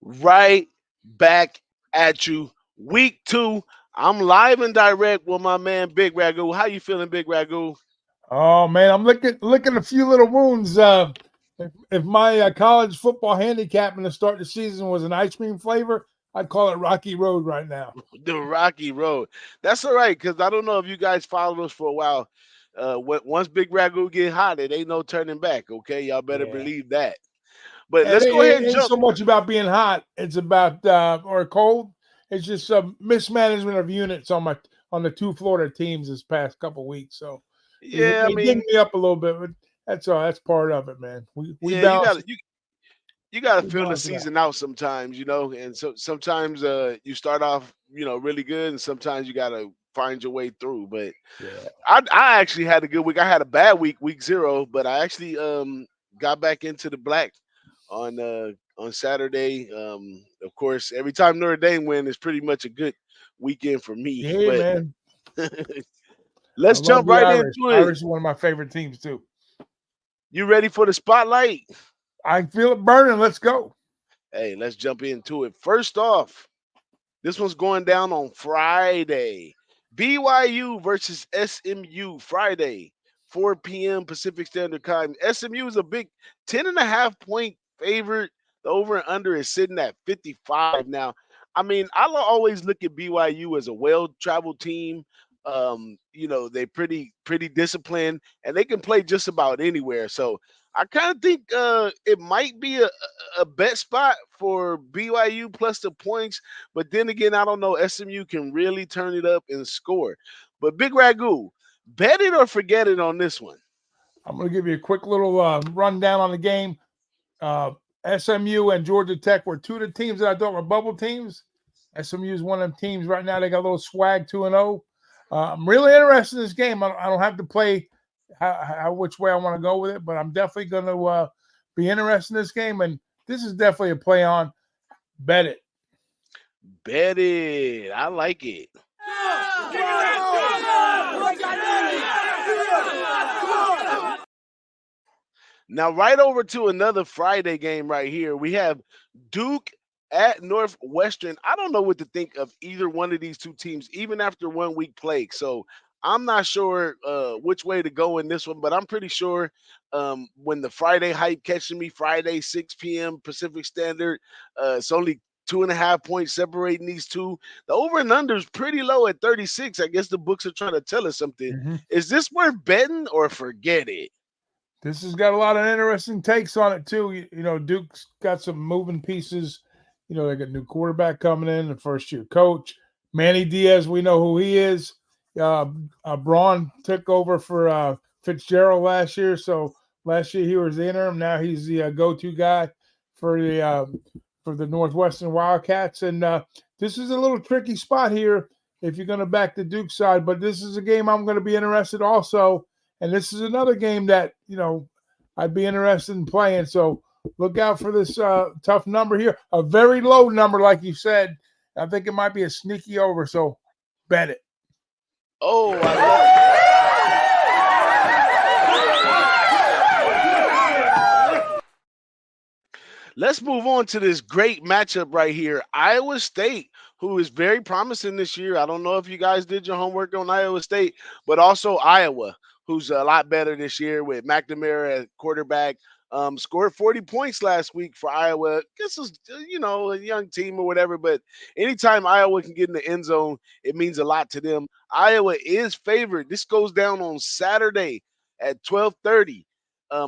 Right back at you. Week 2. I'm live and direct with my man Big Ragoo. How you feeling, Big Ragoo? Oh man, I'm looking a few little wounds. If my college football handicapping to start the season was an ice cream flavor, I'd call it Rocky Road right now. The Rocky Road. That's all right, because I don't know if you guys followed us for a while. Once Big Ragoo get hot, it ain't no turning back. Okay, y'all better Yeah, believe that. But and let's go ahead and it ain't jump. so much about being hot; it's about or cold. It's just some mismanagement of units on the two Florida teams this past couple weeks. So Yeah, I they dinged mean, me up a little bit, but that's all. That's part of it, man. We yeah, you balance got it. you got to We feel the balance it out. season out sometimes, and so sometimes you start off, really good, and sometimes you got to find your way through. But Yeah. I actually had a good week. I had a bad week 0, but I actually got back into the black on Saturday. Of course, every time Notre Dame win is pretty much a good weekend for me. Yeah, But man. I let's love jump the right Irish. into it. Irish is one of my favorite teams too. You ready for the spotlight? I feel it burning. Let's go. Hey, let's jump into it. First off, this one's going down on Friday. BYU versus SMU Friday, 4 p.m. Pacific Standard Time. SMU is a big 10.5 point favorite. The over and under is sitting at 55 now. I mean, I always look at BYU as a well-traveled team. They pretty disciplined and they can play just about anywhere. So I kind of think it might be a bet spot for BYU plus the points. But then again, I don't know. SMU can really turn it up and score. But Big Ragoo, bet it or forget it on this one. I'm going to give you a quick little rundown on the game. Uh, SMU and Georgia Tech were two of the teams that I thought were bubble teams. SMU is one of them teams right now. They got a little swag 2-0. I'm really interested in this game. I don't have to play which way I want to go with it, but I'm definitely going to be interested in this game. And this is definitely a play on. Bet it. Bet it. I like it. Now, right over to another Friday game right here. We have Duke at Northwestern. I don't know what to think of either one of these two teams, even after 1 week play. So I'm not sure which way to go in this one, but I'm pretty sure when the Friday hype catching me, Friday, 6 p.m. Pacific Standard, it's only 2.5 points separating these two. The over and under is pretty low at 36. I guess the books are trying to tell us something. Mm-hmm. Is this worth betting or forget it? This has got a lot of interesting takes on it too. Duke's got some moving pieces. They got a new quarterback coming in, the first-year coach. Manny Diaz, we know who he is. Braun took over for Fitzgerald last year. So last year he was the interim. Now he's the go-to guy for the Northwestern Wildcats. And this is a little tricky spot here if you're going to back the Duke side. But this is a game I'm going to be interested also. And this is another game that, I'd be interested in playing. So look out for this tough number here. A very low number, like you said. I think it might be a sneaky over. So bet it. Oh, I love it. Let's move on to this great matchup right here. Iowa State, who is very promising this year. I don't know if you guys did your homework on Iowa State, but also Iowa, who's a lot better this year with McNamara at quarterback. Scored 40 points last week for Iowa. This is, a young team or whatever, but anytime Iowa can get in the end zone, it means a lot to them. Iowa is favored. This goes down on Saturday at 12:30.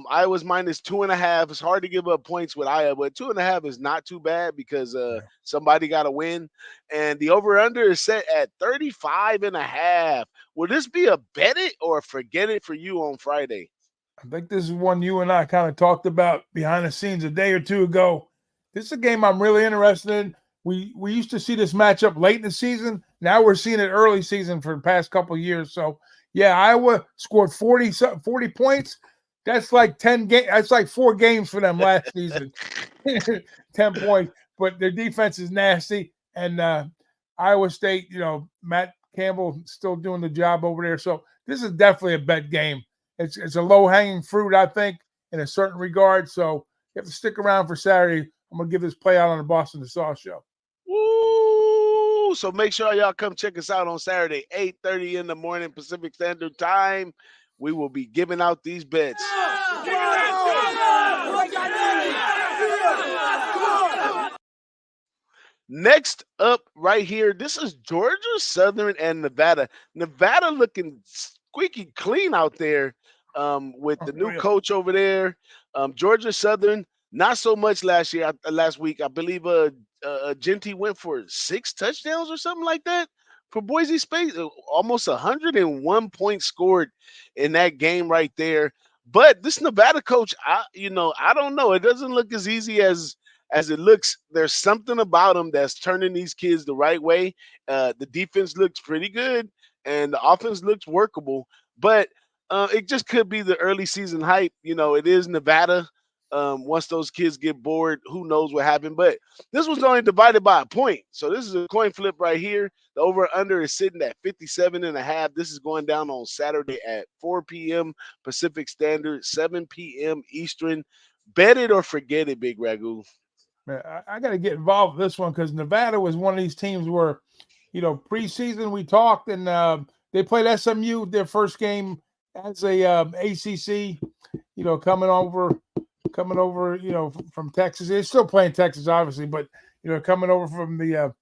Iowa's -2.5. It's hard to give up points with Iowa, but 2.5 is not too bad because somebody got to win. And the over/under is set at 35.5. Will this be a bet it or forget it for you on Friday? I think this is one you and I kind of talked about behind the scenes a day or two ago. This is a game I'm really interested in. We used to see this matchup late in the season. Now we're seeing it early season for the past couple of years. So, yeah, Iowa scored 40 points. That's like 10 games. That's like 4 games for them last season. 10 points. But their defense is nasty. And Iowa State, Matt Campbell still doing the job over there. So this is definitely a bet game. It's a low-hanging fruit, I think, in a certain regard. So you have to stick around for Saturday. I'm going to give this play out on the Boston to Sauce show. Woo! So make sure y'all come check us out on Saturday, 8:30 in the morning Pacific Standard Time. We will be giving out these bets. Next up right here, this is Georgia Southern and Nevada. Nevada looking squeaky clean out there with the new coach over there. Georgia Southern, not so much last week. I believe Genty went for 6 touchdowns or something like that for Boise State. Almost 101 points scored in that game right there. But this Nevada coach, I don't know. It doesn't look as easy as it looks. There's something about him that's turning these kids the right way. The defense looks pretty good, and the offense looks workable. But it just could be the early season hype. It is Nevada. Once those kids get bored, who knows what happened. But this was only divided by a point. So this is a coin flip right here. The over-under is sitting at 57.5. This is going down on Saturday at 4 p.m. Pacific Standard, 7 p.m. Eastern. Bet it or forget it, Big Ragoo. Man, I got to get involved with this one because Nevada was one of these teams where, preseason we talked and they played SMU their first game as a ACC. Coming over, from Texas. They're still playing Texas, obviously, but coming over from the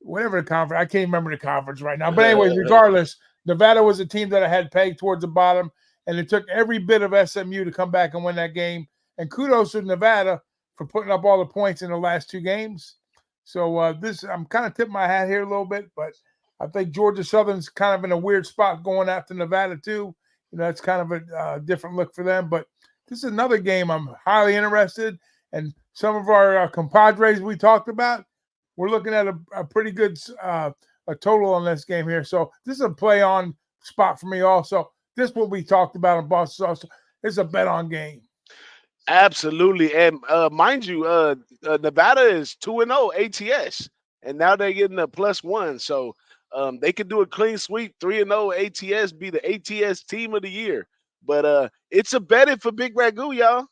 whatever the conference. I can't remember the conference right now. But anyways, regardless, Nevada was a team that I had pegged towards the bottom, and it took every bit of SMU to come back and win that game. And kudos to Nevada for putting up all the points in the last 2 games. So I'm kind of tipping my hat here a little bit, but I think Georgia Southern's kind of in a weird spot going after Nevada too. It's kind of a different look for them. But this is another game I'm highly interested. And some of our compadres we talked about, we're looking at a pretty good a total on this game here. So this is a play on spot for me also. This is what we talked about in Boston. Also, it's a bet on game. Absolutely. And mind you, Nevada is 2-0 ATS, and now they're getting a +1. So they could do a clean sweep, 3-0 ATS, be the ATS team of the year. But it's a bet it for Big Ragoo, y'all.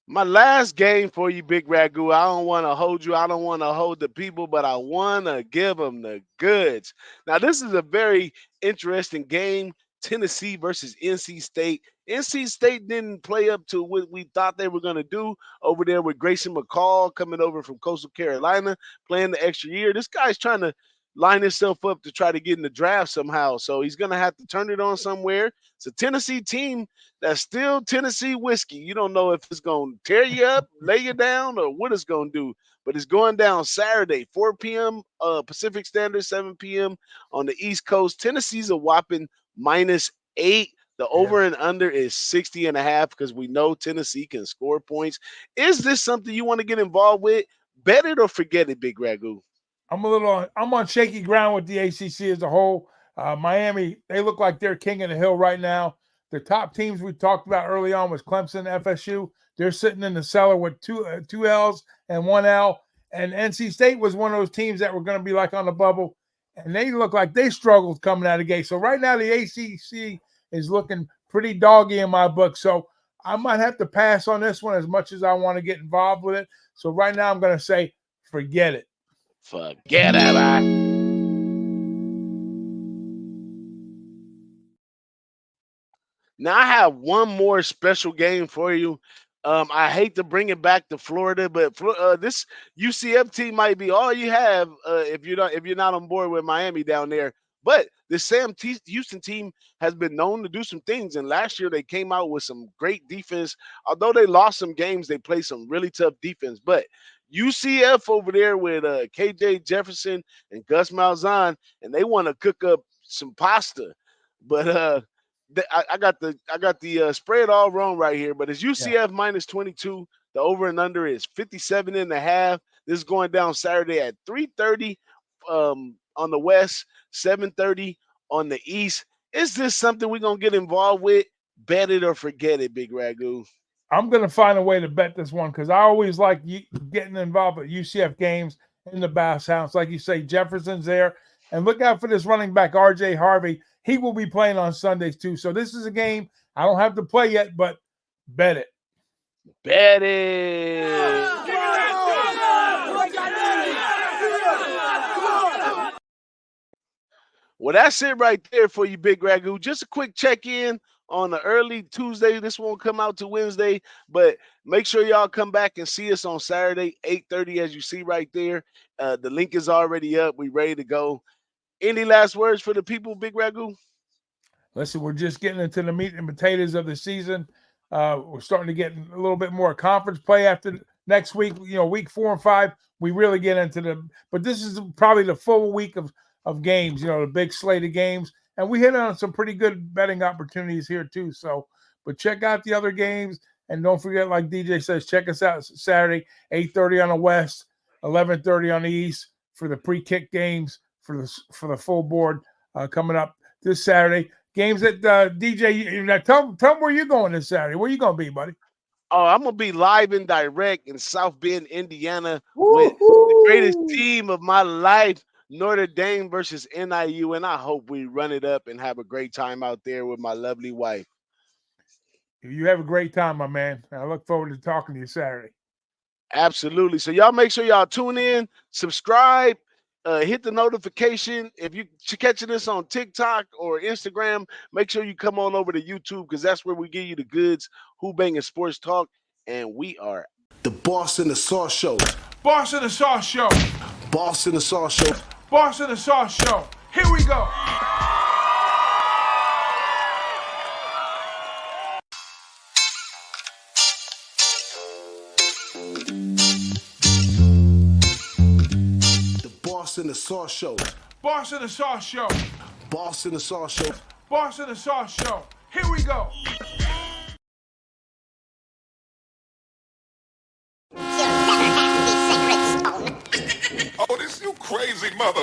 My last game for you, Big Ragoo. I don't want to hold you. I don't want to hold the people, but I want to give them the goods. Now, this is a very interesting game. Tennessee versus NC State. NC State didn't play up to what we thought they were going to do over there with Grayson McCall coming over from Coastal Carolina, playing the extra year. This guy's trying to line himself up to try to get in the draft somehow. So he's going to have to turn it on somewhere. It's a Tennessee team that's still Tennessee whiskey. You don't know if it's going to tear you up, lay you down, or what it's going to do. But it's going down Saturday, 4 p.m. Pacific Standard, 7 p.m. on the East Coast. Tennessee's a whopping -8. The over and under is 60.5 because we know Tennessee can score points. Is this something you want to get involved with? Bet it or forget it, Big Ragoo. I'm on shaky ground with the ACC as a whole. Miami, they look like they're king of the hill right now. The top teams we talked about early on was Clemson, FSU. They're sitting in the cellar with two L's and 1 L. And NC State was one of those teams that were going to be like on the bubble. And they look like they struggled coming out of the gate. So right now the ACC is looking pretty doggy in my book. So I might have to pass on this one as much as I want to get involved with it. So right now I'm going to say forget it. Forget it. Now I have one more special game for you. I hate to bring it back to Florida, but this UCF team might be all you have if you're not on board with Miami down there. But the Houston team has been known to do some things, and last year they came out with some great defense. Although they lost some games, they played some really tough defense. But UCF over there with KJ Jefferson and Gus Malzahn, and they want to cook up some pasta. But I got the spread all wrong right here, but it's UCF -22. The over and under is 57.5. This is going down Saturday at 3:30 on the West, 7:30 on the East. Is this something we're gonna get involved with? Bet it or forget it, Big Ragoo. I'm going to find a way to bet this one because I always like getting involved with UCF games in the Bass House. Like you say, Jefferson's there. And look out for this running back, RJ Harvey. He will be playing on Sundays too. So this is a game I don't have to play yet, but bet it. Bet it. Well, that's it right there for you, Big Ragoo. Just a quick check-in on the early Tuesday. This won't come out to Wednesday, but make sure y'all come back and see us on Saturday, 8:30, as you see right there. The link is already up. We ready to go. Any last words for the people, Big Ragoo? Listen, we're just getting into the meat and potatoes of the season. We're starting to get a little bit more conference play after next week. Week 4 and 5, we really get into but this is probably the full week of games, the big slate of games. And we hit on some pretty good betting opportunities here too. So, but check out the other games. And don't forget, like DJ says, check us out Saturday, 8:30 on the West, 11:30 on the East for the pre-kick games for the full board coming up this Saturday. Games that DJ, tell them where you're going this Saturday. Where you going to be, buddy? Oh, I'm going to be live and direct in South Bend, Indiana with the greatest team of my life, Notre Dame versus NIU, and I hope we run it up and have a great time out there with my lovely wife. You have a great time, my man. I look forward to talking to you Saturday. Absolutely. So y'all make sure y'all tune in, subscribe, hit the notification. If you're catching this on TikTok or Instagram, make sure you come on over to YouTube because that's where we give you the goods, Who-Bangin Sports Talk, and we are the Boss in the Sauce Show. Boss in the Sauce Show. Boss in the Sauce Show. Boss in the Sauce Show. Here we go. The Boss in the Sauce Show. Boss in the Sauce Show. Boss in the Sauce Show. Boss in the Sauce Show. Here we go. Oh, this you crazy mother.